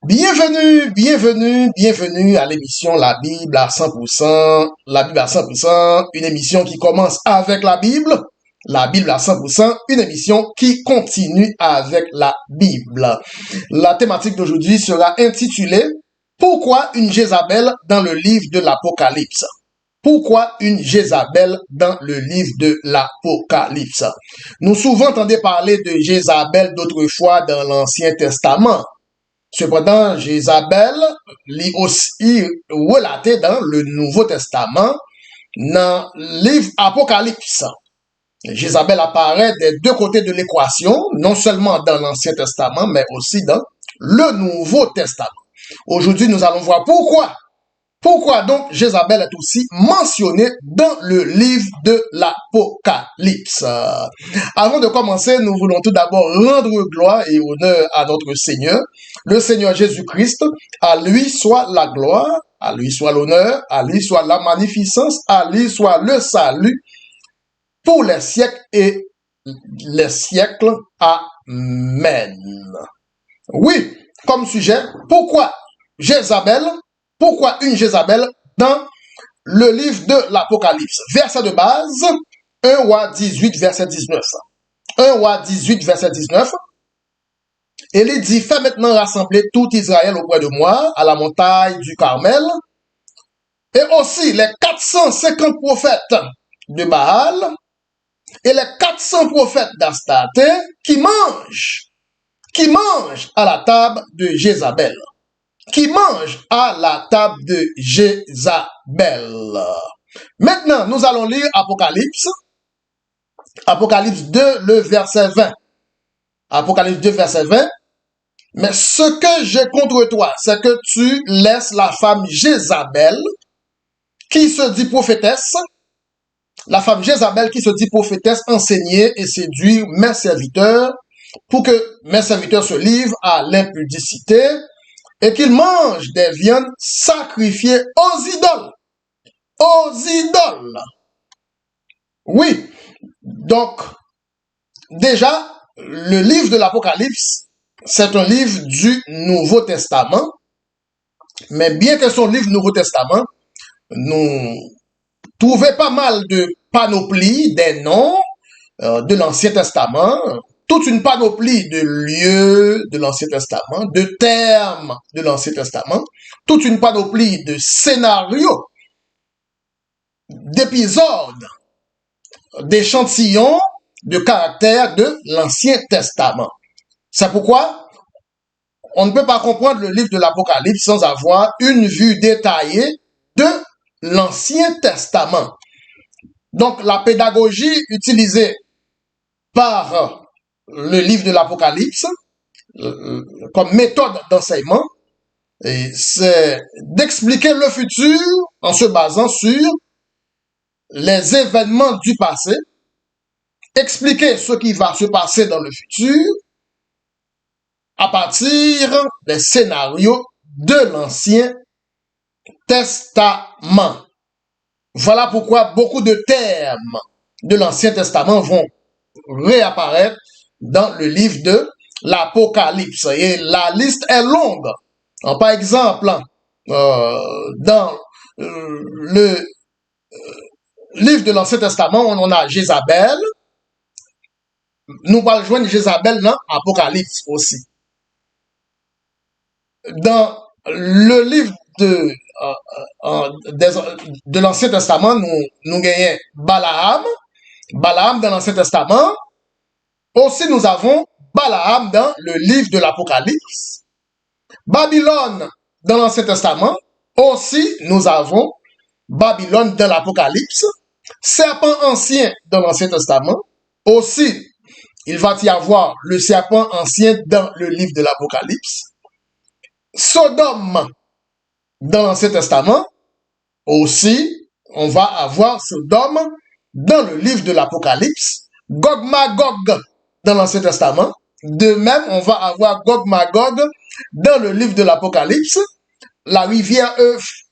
Bienvenue à l'émission La Bible à 100%. La Bible à 100%, une émission qui commence avec la Bible. La Bible à 100%, une émission qui continue avec la Bible. La thématique d'aujourd'hui sera intitulée Pourquoi une Jézabel dans le livre de l'Apocalypse? Pourquoi une Jézabel dans le livre de l'Apocalypse? Nous souvent entendons parler de Jézabel d'autrefois dans l'Ancien Testament. Cependant, Jézabel lit aussi relaté dans le Nouveau Testament, dans le livre Apocalypse. Jézabel apparaît des deux côtés de l'équation, non seulement dans l'Ancien Testament, mais aussi dans le Nouveau Testament. Aujourd'hui, nous allons voir pourquoi. Pourquoi donc Jézabel est aussi mentionnée dans le livre de l'Apocalypse? Avant de commencer, nous voulons tout d'abord rendre gloire et honneur à notre Seigneur, le Seigneur Jésus-Christ. À lui soit la gloire, à lui soit l'honneur, à lui soit la magnificence, à lui soit le salut pour les siècles et les siècles. Amen. Oui, comme sujet, pourquoi une Jézabel dans le livre de l'Apocalypse? Verset de base, 1 Roi 18, verset 19. 1 Roi 18, verset 19. Et il dit, fais maintenant rassembler tout Israël auprès de moi, à la montagne du Carmel, et aussi les 450 prophètes de Baal, et les 400 prophètes d'Astarté, qui mangent à la table de Jézabel. Qui mange à la table de Jézabel. Maintenant, nous allons lire Apocalypse. Apocalypse 2, le verset 20. Apocalypse 2, verset 20. Mais ce que j'ai contre toi, c'est que tu laisses la femme Jézabel, qui se dit prophétesse, la femme Jézabel qui se dit prophétesse, enseigner et séduire mes serviteurs, pour que mes serviteurs se livrent à l'impudicité, et qu'ils mangent des viandes sacrifiées aux idoles. Aux idoles. Oui. Donc, déjà, le livre de l'Apocalypse, c'est un livre du Nouveau Testament. Mais bien que son livre Nouveau Testament, nous trouvons pas mal de panoplies des noms de l'Ancien Testament, toute une panoplie de lieux de l'Ancien Testament, de termes de l'Ancien Testament, toute une panoplie de scénarios, d'épisodes, d'échantillons de caractères de l'Ancien Testament. C'est pourquoi on ne peut pas comprendre le livre de l'Apocalypse sans avoir une vue détaillée de l'Ancien Testament. Donc la pédagogie utilisée par le livre de l'Apocalypse, comme méthode d'enseignement, c'est d'expliquer le futur en se basant sur les événements du passé, expliquer ce qui va se passer dans le futur à partir des scénarios de l'Ancien Testament. Voilà pourquoi beaucoup de termes de l'Ancien Testament vont réapparaître dans le livre de l'Apocalypse. Et la liste est longue. Par exemple, dans le livre de l'Ancien Testament, on a Jézabel. Nous allons joindre Jézabel dans l'Apocalypse aussi. Dans le livre de l'Ancien Testament, nous gagnons Balaam dans l'Ancien Testament. Aussi, nous avons Balaam dans le livre de l'Apocalypse. Babylone dans l'Ancien Testament. Aussi, nous avons Babylone dans l'Apocalypse. Serpent ancien dans l'Ancien Testament. Aussi, il va y avoir le serpent ancien dans le livre de l'Apocalypse. Sodome dans l'Ancien Testament. Aussi, on va avoir Sodome dans le livre de l'Apocalypse. Gog-Magog dans l'Ancien Testament. De même, on va avoir Gog-Magog dans le livre de l'Apocalypse. La rivière,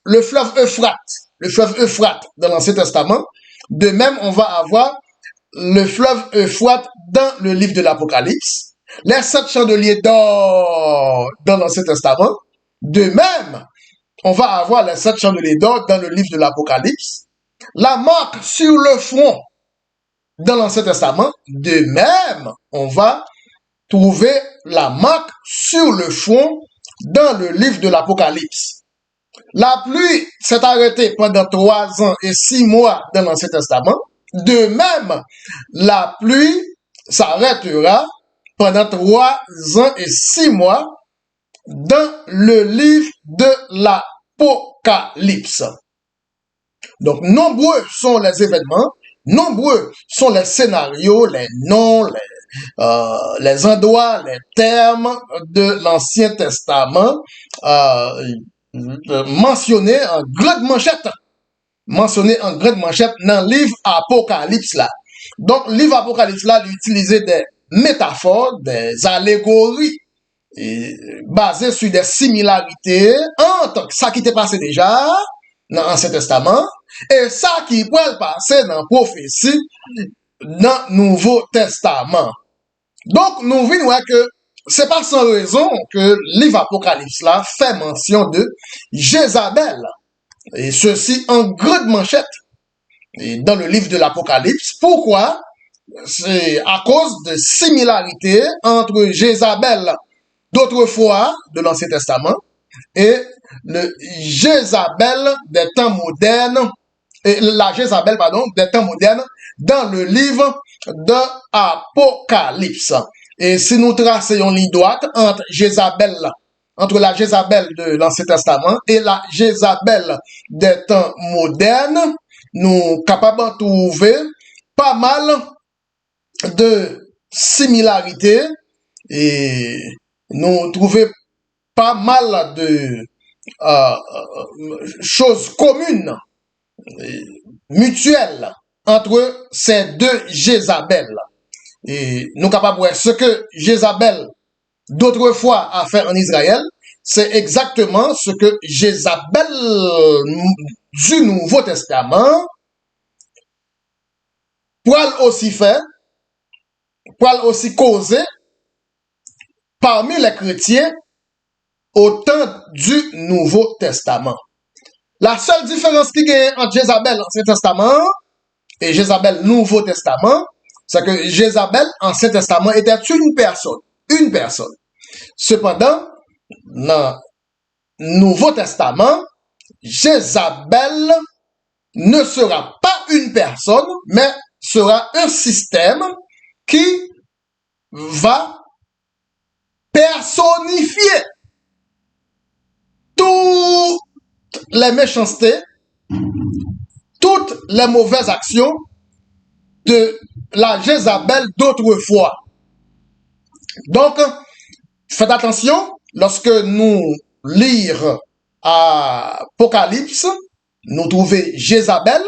le fleuve Euphrate dans l'Ancien Testament. De même, on va avoir le fleuve Euphrate dans le livre de l'Apocalypse. Les 7 chandeliers d'or dans l'Ancien Testament. De même, on va avoir les 7 chandeliers d'or dans le livre de l'Apocalypse. La marque sur le front dans l'Ancien Testament. De même, on va trouver la marque sur le front dans le livre de l'Apocalypse. La pluie s'est arrêtée pendant 3 ans et 6 mois dans l'Ancien Testament. De même, la pluie s'arrêtera pendant 3 ans et 6 mois dans le livre de l'Apocalypse. Donc, nombreux sont les événements, nombreux sont les scénarios, les noms, les endroits, les termes de l'Ancien Testament mentionnés en grande manchette dans le livre Apocalypse là. Donc, le livre Apocalypse là, il utilisait des métaphores, des allégories basées sur des similarités entre ça qui était passé déjà dans l'Ancien Testament et ça qui pourrait passer dans la prophétie dans le Nouveau Testament. Donc, nous voyons que c'est pas sans raison que le livre Apocalypse là fait mention de Jézabel. Et ceci en grande manchette dans le livre de l'Apocalypse. Pourquoi? C'est à cause de similarités entre Jézabel d'autrefois de l'Ancien Testament et le Jézabel des temps modernes, et la Jézabel, pardon, des temps modernes dans le livre de Apocalypse. Et si nous traçons une ligne droite entre la Jézabel de l'Ancien Testament et la Jézabel des temps modernes, nous sommes capables de trouver pas mal de similarités et nous trouvons pas mal de choses communes, mutuelles entre ces deux Jézabel. Et nous sommes capables de voir ce que Jézabel d'autrefois a fait en Israël, c'est exactement ce que Jézabel du Nouveau Testament pourra aussi faire, pourra aussi causer parmi les chrétiens au temps du Nouveau Testament. La seule différence qui est entre Jézabel Ancien Testament et Jézabel Nouveau Testament, c'est que Jézabel Ancien Testament était une personne. Une personne. Cependant, dans le Nouveau Testament, Jézabel ne sera pas une personne, mais sera un système qui va personnifier toutes les méchancetés, toutes les mauvaises actions de la Jézabel d'autrefois. Donc, faites attention, lorsque nous lisons Apocalypse, nous trouvons Jézabel,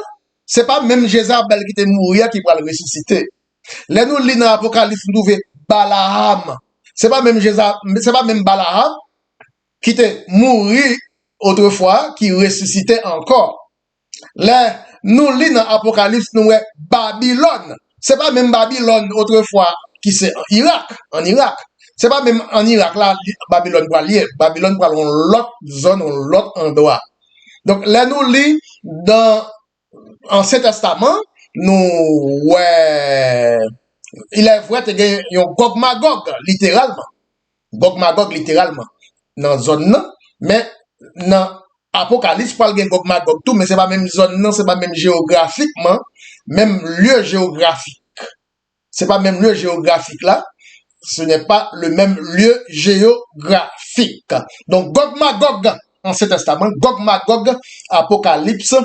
c'est pas même Jézabel qui était mourir qui va le ressusciter. Là, nous lisons Apocalypse, nous trouvons Balaam. C'est pas même Balaam qui était mourir autrefois, qui ressuscitait encore. Là, nous lisons Apocalypse, nous voyons Babylone. C'est pas même Babylone autrefois qui c'est en Irak. C'est pas même en Irak là, Babylone va lier. Babylone va l'autre zone, l'autre endroit. Donc là, nous lisons dans l'Ancien Testament, ouais, il est vrai qu'il y a un Gog Magog, littéralement. Gog Magog, littéralement. Dans la zone, non. Mais dans Apocalypse, parle de Gog Magog tout, mais c'est pas même zone, non, c'est pas même géographiquement, même lieu géographique. C'est pas même lieu géographique là. Ce n'est pas le même lieu géographique. Donc, Gog Magog, Ancien Testament, Gog Magog, Apocalypse.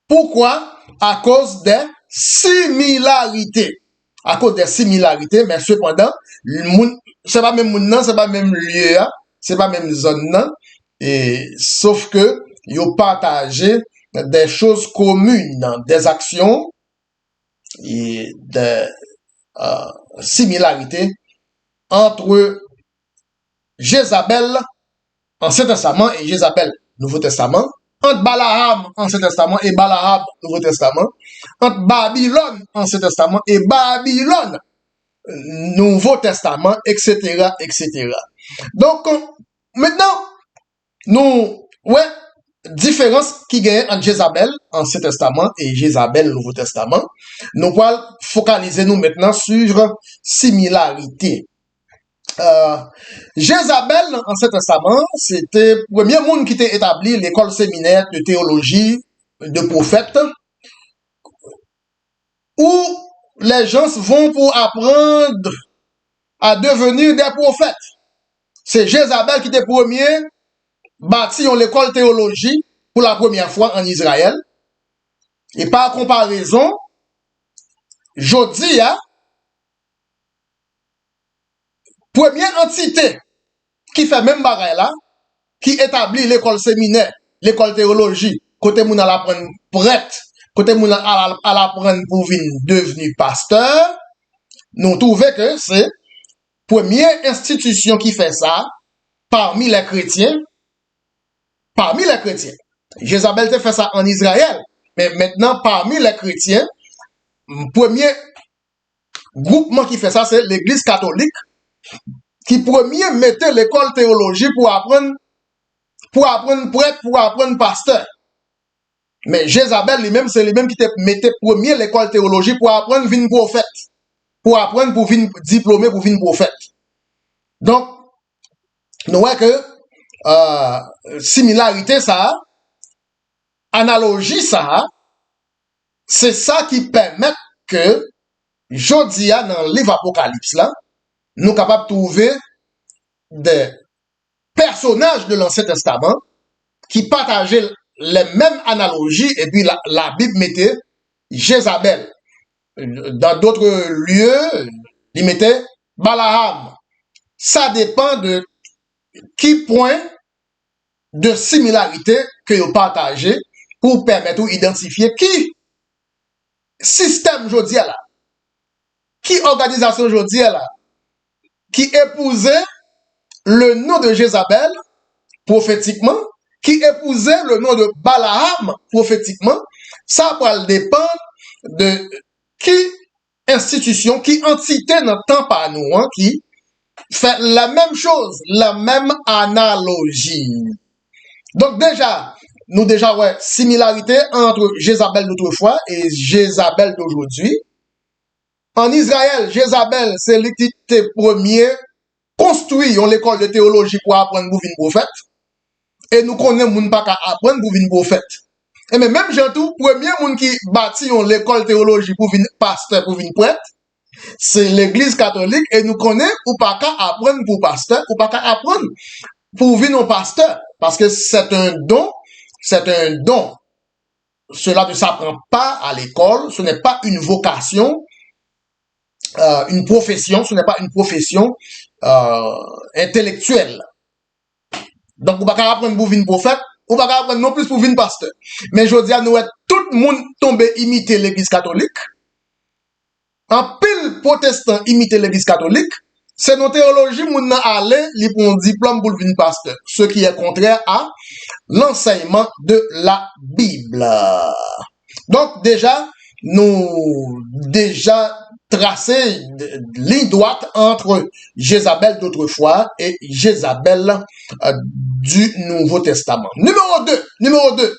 Pourquoi? À cause des similarités. À cause des similarités, mais cependant, c'est pas même monde, c'est pas même lieu, c'est pas même zone, et sauf que ils ont partagé des choses communes, des actions et des similarités entre Jézabel Ancien Testament et Jézabel Nouveau Testament, entre Balaam Ancien Testament et Balaam Nouveau Testament, entre Babylone Ancien Testament et Babylone Nouveau Testament, etc., etc. Donc, maintenant, nous, ouais, différence qui gagne entre Jézabel, Ancien Testament, et Jézabel, Nouveau Testament, nous allons focaliser nous maintenant sur similarité. Jézabel, dans l'Ancien Testament, c'était le premier monde qui était établi l'école séminaire de théologie de prophètes, où les gens vont pour apprendre à devenir des prophètes. C'est Jézabel qui était premier bâti l'école théologie pour la première fois en Israël. Et par comparaison, Jodia, première entité qui fait même bagaille là, qui établit l'école séminaire, l'école théologie, côté moun à l'apprendre prêtre, côté moun à l'apprendre pour devenir pasteur, nous trouvons que c'est première institution qui fait ça parmi les chrétiens. Parmi les chrétiens. Jézabel te fait ça en Israël, mais maintenant parmi les chrétiens, premier groupement qui fait ça, c'est l'Église catholique, qui premier mettait l'école théologie pour apprendre prêtre, pour apprendre pasteur. Mais Jézabel lui-même, c'est lui-même qui te mettait premier l'école théologie pour apprendre vin prophète, pour apprendre pour vin diplômé pour vin prophète. Donc, nous voyons que similarité ça, analogie ça, c'est ça qui permet que Jodia dans le livre Apocalypse là, nous capables de trouver des personnages de l'Ancien Testament qui partageaient les mêmes analogies et puis la Bible mettait Jézabel. Dans d'autres lieux, il mettait Balaam. Ça dépend de qui point de similarité que vous partagez pour permettre d'identifier qui système aujourd'hui là, qui organisation aujourd'hui là, qui épousait le nom de Jézabel prophétiquement, qui épousait le nom de Balaam prophétiquement, ça va dépendre de qui institution, qui entité dans le temps par nous, hein, qui fait la même chose, la même analogie. Donc déjà, ouais, similarité entre Jézabel d'autrefois et Jézabel d'aujourd'hui. En Israël, Jézabel, c'est lui qui était premier construit l'école de théologie pour apprendre pour venir prophète. Et nous connaissons moun pas qu'à apprendre pour venir prophète. Et même tout, premier monde qui bâtit l'école théologie pour venir pasteur, pour venir prêtre, c'est l'église catholique et nous connaissons ou pas qu'à apprendre pour pasteur, ou pas qu'à apprendre pour venir pasteur. Parce que c'est un don, c'est un don. Cela ne s'apprend pas à l'école, ce n'est pas une vocation, une profession, ce n'est pas une profession intellectuelle. Donc, vous ne pouvez pas apprendre pour venir prophète, ou pas apprendre non plus pour venir pasteur. Mais je dis à nous, tout le monde tombe imiter l'église catholique. En pile protestant imiter l'église catholique, c'est nos théologies, moun nan aller, li pour un diplôme pour venir pasteur. Ce qui est contraire à l'enseignement de la Bible. Donc, nous tracé ligne droite entre Jézabel d'autrefois et Jézabel du Nouveau Testament. Numéro 2.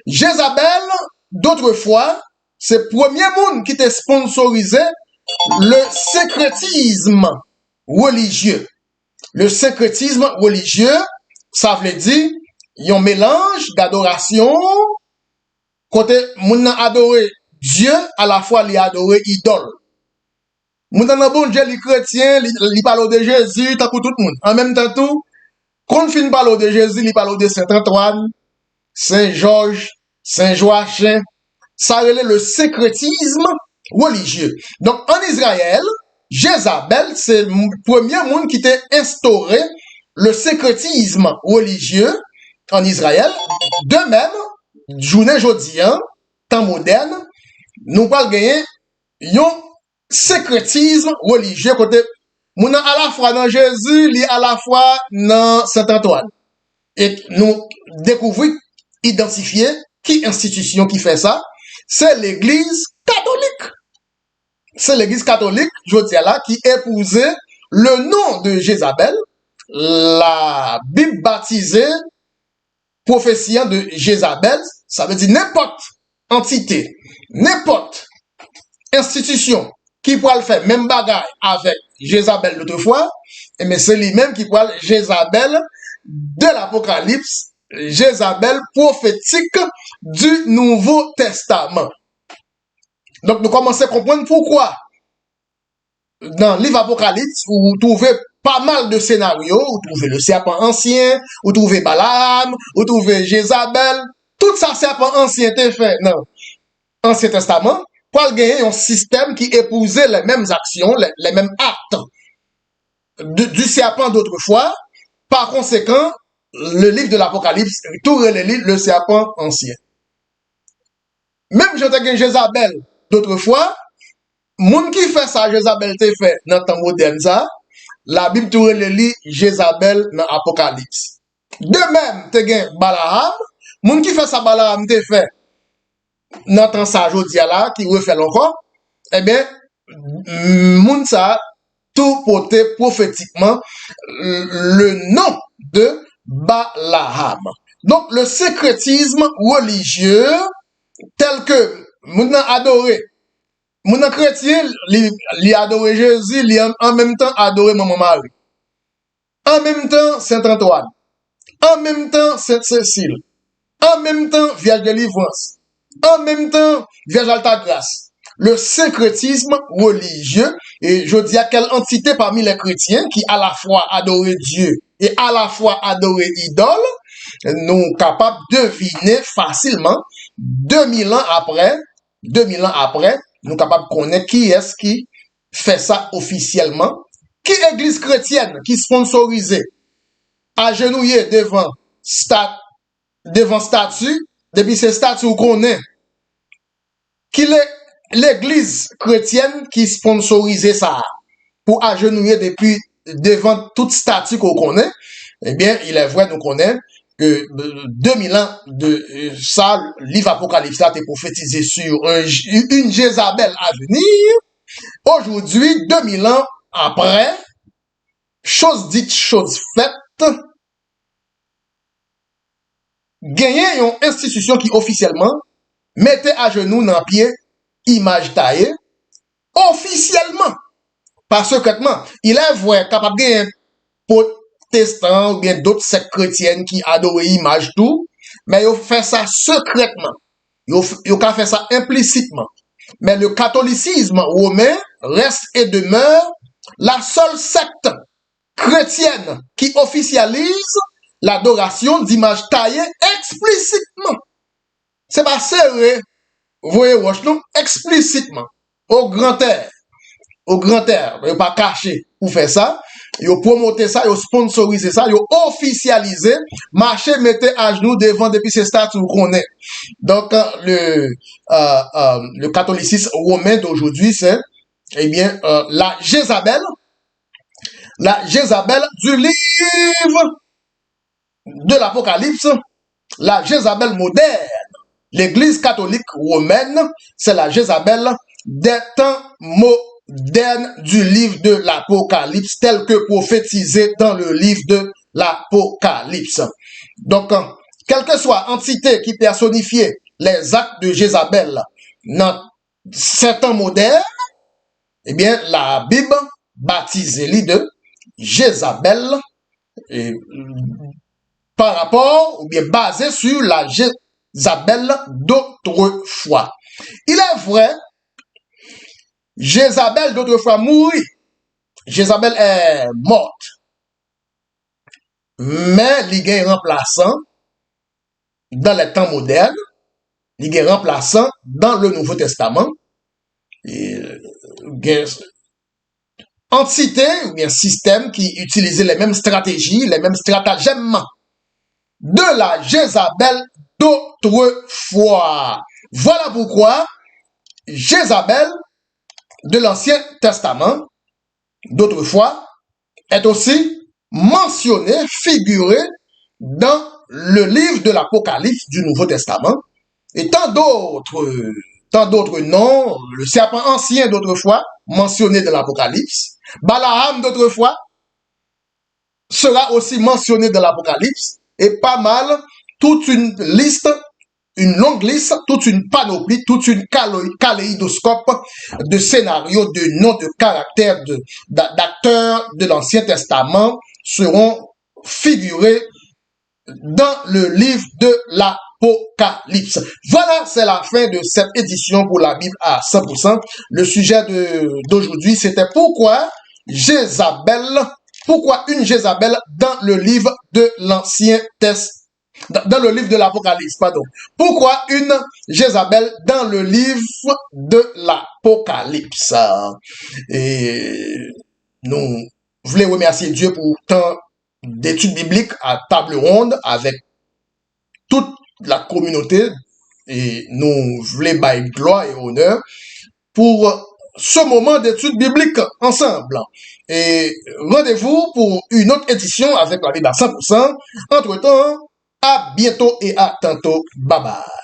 Jézabel d'autrefois, c'est le premier monde qui t'a sponsorisé le syncrétisme religieux. Le syncrétisme religieux, ça veut dire un mélange d'adoration, côté moun nan adoré Dieu, à la fois li adoré idole. Moun nan bon Dieu, li chrétien, li parle de Jésus, tant pour tout le monde. En même temps tout, quand fin parle de Jésus, li parle de Saint Antoine, Saint Georges, Saint Joachim. Ça relève le syncrétisme religieux. Donc, en Israël, Jézabel, c'est le premier monde qui t'a instauré le syncrétisme religieux en Israël. De même, journée jodien, temps moderne, nous parlons gagner un syncrétisme religieux côté moun à la fois dans Jésus, li à la fois dans Saint Antoine. Et nous découvrons, identifier qui institution qui fait ça, c'est l'église catholique. c'est l'église catholique, je dis là, qui épousait le nom de Jézabel, la Bible baptisée prophétie de Jézabel, ça veut dire n'importe entité, n'importe institution qui pourra le faire même bagaille avec Jézabel d'autrefois, mais c'est lui-même qui parle Jézabel de l'Apocalypse, Jézabel prophétique du Nouveau Testament. Donc nous commençons à comprendre pourquoi dans le livre Apocalypse, vous trouvez pas mal de scénarios, vous trouvez le serpent ancien, vous trouvez Balaam, vous trouvez Jézabel, tout ça serpent ancien était fait dans l'Ancien Testament, pour gagner un système qui épousait les mêmes actions, les mêmes actes du serpent d'autrefois. Par conséquent, le livre de l'Apocalypse, tout le serpent ancien. Même j'entends que Jézabel d'autrefois, moun qui fait ça, Jézabel te fait dans le temps moderne ça, la Bible tout relit Jézabel dans l'Apocalypse. De même, te gen Balaam, moun qui fait ça, Balaam te fait dans le temps ça, jodia là, qui refait encore, eh bien, moun ça, tout porté prophétiquement le nom de Balaam. Donc, le sécrétisme religieux, tel que moun nan adoré, moun nan chrétien, li adoré Jésus, li en même temps adoré Maman Marie. En même temps, Saint Antoine. En même temps, Sainte Cécile. En même temps, Vierge de Délivrance. En même temps, Vierge Altagrace. Le syncrétisme religieux, et je dis à quelle entité parmi les chrétiens qui à la fois adorait Dieu et à la fois adorait idole, nous sommes capables de deviner facilement, 2000 ans après, nous sommes capables de connaître qui est-ce qui fait ça officiellement, qui église chrétienne qui sponsorisée, agenouillée devant statue, depuis ces statues qu'on est, qui est l'église chrétienne qui sponsorisait ça pour agenouiller depuis devant toute statue qu'on connaît, eh bien, il est vrai, nous connaissons que 2000 ans de ça, livre Apocalypse a été prophétisé sur une Jézabel à venir. Aujourd'hui, 2000 ans après, chose dite, chose faite, gagner une institution qui officiellement mettait à genoux dans pied image taillée, officiellement, pas secrètement. Il est vrai, capable de gagner protestants ou bien d'autres sectes chrétiennes qui adorent image tout, mais ils fait ça secrètement. Ils fait ça implicitement. Mais le catholicisme romain reste et demeure la seule secte chrétienne qui officialise l'adoration d'images taillées explicitement. C'est pas serré, vous voyez, non, explicitement, au grand air, vous pas caché pour faire ça, vous promoté ça, vous sponsorisé ça, vous officialisé, marché, mettez à genoux devant depuis ces statues qu'on est. Donc, le catholicisme romain d'aujourd'hui, c'est, eh bien, la Jézabel du livre de l'Apocalypse, la Jézabel moderne. L'Église catholique romaine, c'est la Jézabel des temps modernes du livre de l'Apocalypse, tel que prophétisé dans le livre de l'Apocalypse. Donc, quelle que soit entité qui personnifiait les actes de Jézabel dans ces temps modernes, eh bien, la Bible baptise les de Jézabel par rapport, ou bien basé sur la Jézabel d'autrefois. Il est vrai, Jézabel d'autrefois mourit. Jézabel est morte. Mais il y a un remplaçant dans les temps modernes, il y a un remplaçant dans le Nouveau Testament. Entité ou bien système qui utilisait les mêmes stratégies, les mêmes stratagèmes de la Jézabel d'autrefois. Voilà pourquoi Jézabel de l'Ancien Testament d'autrefois est aussi mentionnée, figurée dans le livre de l'Apocalypse du Nouveau Testament et tant d'autres tant d'autres noms, le serpent ancien d'autrefois, mentionné dans l'Apocalypse, Balaam d'autrefois, sera aussi mentionné dans l'Apocalypse, et pas mal, toute une liste, une longue liste, toute une panoplie, toute une kaléidoscope de scénarios, de noms, de caractères, d'acteurs de l'Ancien Testament seront figurés dans le livre de l'Apocalypse. Voilà, c'est la fin de cette édition pour la Bible à 100%. Le sujet d'aujourd'hui, c'était pourquoi une Jézabel dans le livre de l'Ancien Testament. Dans le livre de l'Apocalypse, pardon. Pourquoi une Jézabel dans le livre de l'Apocalypse? Et nous voulons remercier Dieu pour tant d'études bibliques à table ronde avec toute la communauté et nous voulons bailler gloire et honneur pour ce moment d'études bibliques ensemble. Et rendez-vous pour une autre édition avec la Bible à 100%. Entre-temps, à bientôt et à tantôt. Bye bye.